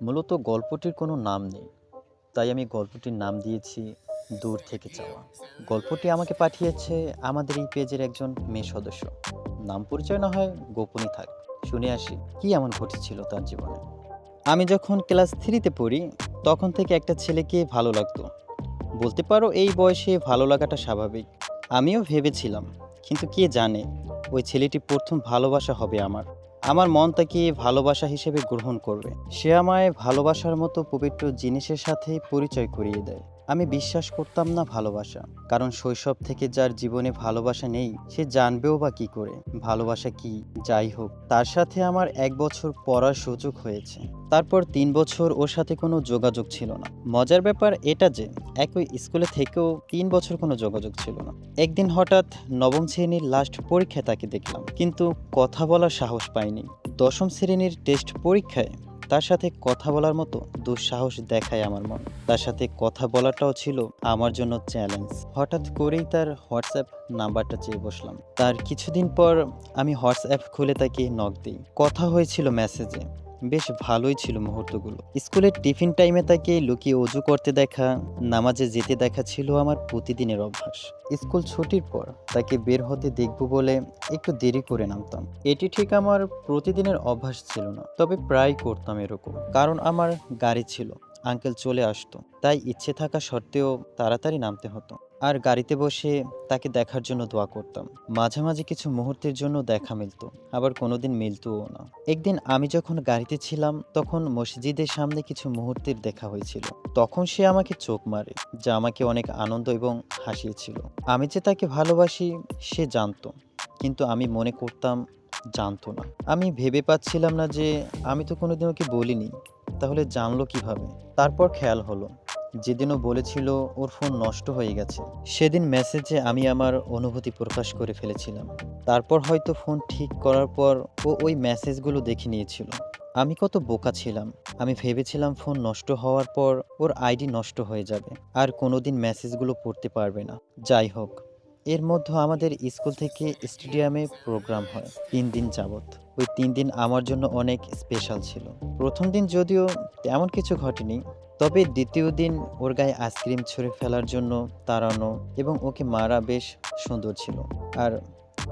মূলত গল্পটির কোনো নাম নেই, তাই আমি গল্পটির নাম দিয়েছি দূর থেকে চাওয়া। গল্পটি আমাকে পাঠিয়েছে আমাদের এই পেজের একজন মেয়ে সদস্য। নাম পরিচয় না হয় গোপনই থাক। শুনে আসি কি এমন ঘটেছিল তার জীবনে। আমি যখন ক্লাস 3-তে পড়ি, তখন থেকে একটা ছেলেকে ভালো লাগতো। বলতে পারো এই বয়সে ভালো লাগাটা স্বাভাবিক। আমিও ভেবেছিলাম, কিন্তু কে জানে ওই ছেলেটি প্রথম ভালোবাসা হবে আমার। আমার মন তাকে ভালোবাসা হিসেবে গ্রহণ করবে। সে আমায় ভালোবাসার মতো পবিত্র জিনিসের সাথে পরিচয় করিয়ে দেয়। আমি বিশ্বাস করতাম না ভালোবাসা, কারণ শৈশব থেকে যার জীবনে ভালোবাসা নেই সে জানবেও বা কি করে ভালোবাসা কি। যাই হোক, তার সাথে আমার 1 বছর পড়ার সুযোগ হয়েছে। তারপর 3 বছর ওর সাথে কোনো যোগাযোগ ছিল না। মজার ব্যাপার এটা যে একই স্কুলে থেকেও 3 বছর কোনো যোগাযোগ ছিল না। একদিন হঠাৎ নবম শ্রেণীর লাস্ট পরীক্ষায় তাকে দেখলাম, কিন্তু কথা বলার সাহস পাইনি। দশম শ্রেণীর টেস্ট পরীক্ষায় তার সাথে কথা বলার মতো দুঃসাহস দেখায় আমার মন। তার সাথে কথা বলাটাও ছিল আমার জন্য চ্যালেঞ্জ। হঠাৎ করেই তার হোয়াটসঅ্যাপ নাম্বারটা চেয়ে বসলাম। তার কিছুদিন পর আমি হোয়াটসঅ্যাপ খুলে তাকে নক দিই। কথা হয়েছিল মেসেজে। বেশ ভালোই ছিল মুহূর্তগুলো। স্কুলের টিফিন টাইমে তাকে লুকিয়ে অজু করতে দেখা, নামাজে যেতে দেখা ছিল আমার প্রতিদিনের অভ্যাস। স্কুল ছুটির পর তাকে বের হতে দেখব বলে একটু দেরি করে নামতাম। এটি ঠিক আমার প্রতিদিনের অভ্যাস ছিল না, তবে প্রায় করতাম এরকম, কারণ আমার গাড়ি ছিল। আঙ্কেল চলে আসতো, তাই ইচ্ছে থাকা সত্ত্বেও তাড়াতাড়ি নামতে হতো। আর গাড়িতে বসে তাকে দেখার জন্য দোয়া করতাম। মাঝে মাঝে কিছু মুহূর্তের জন্য দেখা মিলতো, আবার কোনোদিন মিলতোও না। একদিন আমি যখন গাড়িতে ছিলাম তখন মসজিদের সামনে কিছু মুহূর্তের দেখা হয়েছিল। তখন সে আমাকে চোখ মারে, যা আমাকে অনেক আনন্দ এবং হাসিয়েছিল। আমি যে তাকে ভালোবাসি সে জানতো, কিন্তু আমি মনে করতাম জানতো না। আমি ভেবে পাচ্ছিলাম না যে আমি তো কোনোদিন ওকে বলিনি, তাহলে জানলো কিভাবে। তারপর খেয়াল হলো, যেদিনও বলেছিল ওর ফোন নষ্ট হয়ে গেছে, সেদিন মেসেজে আমি আমার অনুভূতি প্রকাশ করে ফেলেছিলাম। তারপর হয়তো ফোন ঠিক করার পর ও ওই মেসেজগুলো দেখে নিয়েছিল। আমি কত বোকা ছিলাম। আমি ভেবেছিলাম ফোন নষ্ট হওয়ার পর ওর আইডি নষ্ট হয়ে যাবে, আর কোনোদিন মেসেজগুলো পড়তে পারবে না। যাই হোক, এর মধ্যে আমাদের স্কুল থেকে স্টেডিয়ামে প্রোগ্রাম হয় 3 দিন যাবত। ওই 3 দিন আমার জন্য অনেক স্পেশাল ছিল। প্রথম দিন যদিও তেমন কিছু ঘটেনি, তবে দ্বিতীয় দিন ওর গায়ে আইসক্রিম ছুঁড়ে ফেলার জন্য তাড়ানো এবং ওকে মারা বেশ সুন্দর ছিল। আর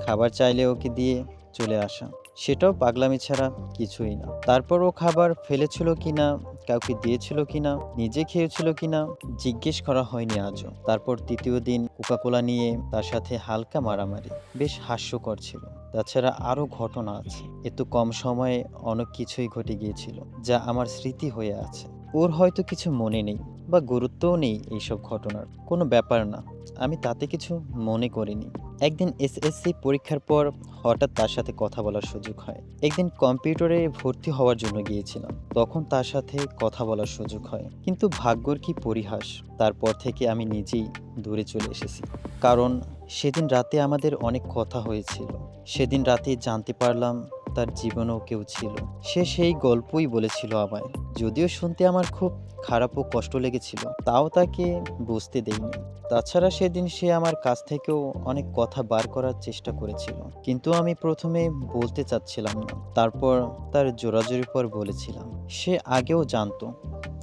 খাবার চাইলে ওকে দিয়ে চলে আসা, সেটাও পাগলামি ছাড়া কিছুই না। তারপর ও খাবার ফেলেছিল কিনা, কাউকে দিয়েছিল কিনা, নিজে খেয়েছিল কিনা জিজ্ঞেস করা হয়নি আজও। তারপর তৃতীয় দিন কোকাকোলা নিয়ে তার সাথে হালকা মারামারি, বেশ হাস্যকর ছিল। তাছাড়া আরও ঘটনা আছে। এত কম সময়ে অনেক কিছুই ঘটে গিয়েছিল, যা আমার স্মৃতি হয়ে আছে। ওর হয়তো কিছু মনে নেই বা গুরুত্বও নেই এইসব ঘটনার, কোনো ব্যাপার না। আমি তাতে কিছু মনে করিনি। একদিন এসএসসি পরীক্ষার পর হঠাৎ তার সাথে কথা বলার সুযোগ হয়। একদিন কম্পিউটারে ভর্তি হওয়ার জন্য গিয়েছিলাম, তখন তার সাথে কথা বলার সুযোগ হয়। কিন্তু ভাগ্যর কি পরিহাস, তারপর থেকে আমি নিজেই দূরে চলে এসেছি। কারণ সেদিন রাতে আমাদের অনেক কথা হয়েছিল। সেদিন রাতে জানতে পারলাম তার জীবনেও কেউ ছিল। সে সেই গল্পই বলেছিল আমায়। যদিও শুনতে আমার খুব খারাপ ও কষ্ট লেগেছিল, তাও তাকে বুঝতে দেইনি। তাছাড়া সেদিন সে আমার কাছ থেকেও অনেক কথা বার করার চেষ্টা করেছিল, কিন্তু আমি প্রথমে বলতে চাচ্ছিলাম না। তারপর তার জোরাজুরির পর বলেছিলাম। সে আগেও জানতো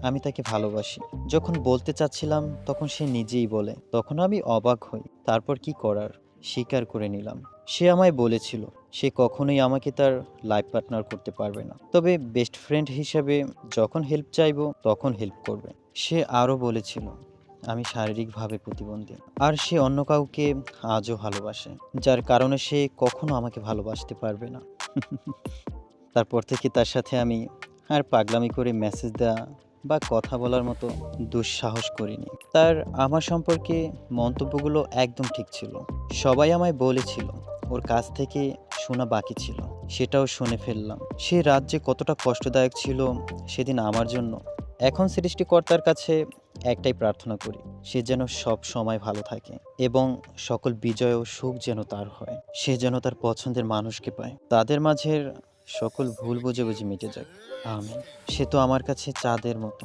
আমি তাকে ভালোবাসি। যখন বলতে চাচ্ছিলাম তখন সে নিজেই বলে। তখন আমি অবাক হই। তারপর কি করার, স্বীকার করে নিলাম। সে আমায় বলেছিল সে কখনোই আমাকে তার লাইফ পার্টনার করতে পারবে না, তবে বেস্ট ফ্রেন্ড হিসেবে যখন হেল্প চাইবো তখন হেল্প করবে। সে আরও বলেছিল আমি শারীরিকভাবে প্রতিবন্ধী, আর সে অন্য কাউকে আজও ভালোবাসে, যার কারণে সে কখনো আমাকে ভালোবাসতে পারবে না। তারপর থেকে তার সাথে আমি আর পাগলামি করে মেসেজ দেওয়া বা কথা বলার মতো দুঃসাহস করিনি। তার আমার সম্পর্কে মন্তব্যগুলো একদম ঠিক ছিল। সবাই আমায় বলেছিল, ওর কাছ থেকে শোনা বাকি ছিল, সেটাও শুনে ফেললাম। সে রাত যে কতটা কষ্টদায়ক ছিল সেদিন আমার জন্য। এখন সৃষ্টিকর্তার কাছে একটাই প্রার্থনা করি, সে যেন সব সময় ভালো থাকে এবং সকল বিজয় ও সুখ যেন তার হয়। সে যেন তার পছন্দের মানুষকে পায়, তাদের মাঝের সকল ভুল বুঝাবুঝি মিটে যাক। আমিন। সে তো আমার কাছে চাঁদের মতো।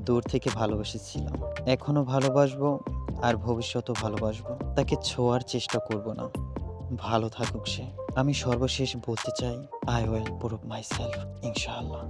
দূর থেকে ভালোবেসেছিলাম, এখনো ভালোবাসবো, আর ভবিষ্যতেও ভালোবাসবো। তাকে ছোঁয়ার চেষ্টা করব না। ভালো থাকুক সে। আমি সর্বশেষ বলতে চাই, আই উইল প্রুভ মাইসেলফ, ইনশাআল্লাহ।